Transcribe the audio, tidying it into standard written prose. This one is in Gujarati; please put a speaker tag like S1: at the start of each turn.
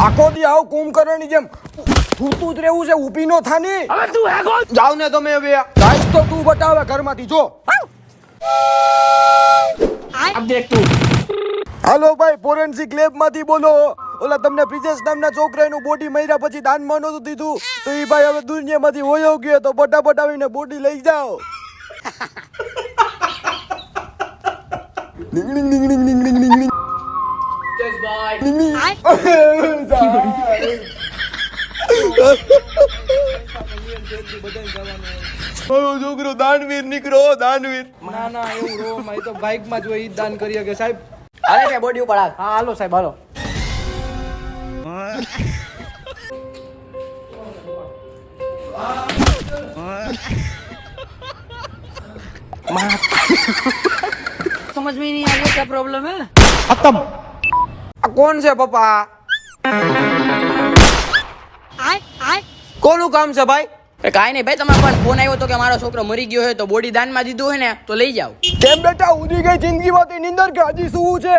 S1: આખો દી આવ કુંભકર્ણની જેમ થૂતું જ રહેવું છે, ઊભી નો થાની.
S2: હવે તું હે કોણ?
S1: જાવ ને તમે હવે. ગાઈસ તો તું બતાવે ઘરમાંથી જો.
S2: अब देख तू
S1: હાલો ભાઈ, ફોરેન્સિક લેબમાંથી બોલો. ઓલા તમને પ્રિજેશ નામના છોકરાનું બોડી મર્યા પછી દાનમાં નહોતું દીધું, તો ઈ ભાઈ હવે દુનિયામાંથી વયો ગયો, તો ફટાફટ આવીને બોડી લઈ જાઓ. ડિંગ ડિંગ ડિંગ ડિંગ ડિંગ ડિંગ ડિંગ ડિંગ.
S2: Yes, boy.
S1: ડિંગ ડિંગ. મારો છોકરો દાનવીર નીકળો, દાનવીર.
S3: ના ના એવું રો માં તો બાઇક માં જ હોય, ઈ જ દાન કરીએ કે સાહેબ.
S2: अरे मैं बॉडी ऊपर आ
S3: હા હાલો સાહેબ હાલો.
S2: समझ में नहीं आ रहा क्या प्रॉब्लम है.
S3: ખતમ.
S1: આ કોણ છે પપ્પા? કોનું કામ છે ભાઈ?
S2: કાંઈ નહીં ભાઈ, તમારા પર ફોન આવ્યો તો કે મારો છોકરો મરી ગયો હોય તો બોડી દાનમાં દીધું હોય ને તો લઈ જાઓ.
S1: કેમ બેટા, ઉડી ગઈ જિંદગીમાંથી નીંદર કે હજી સૂવું છે?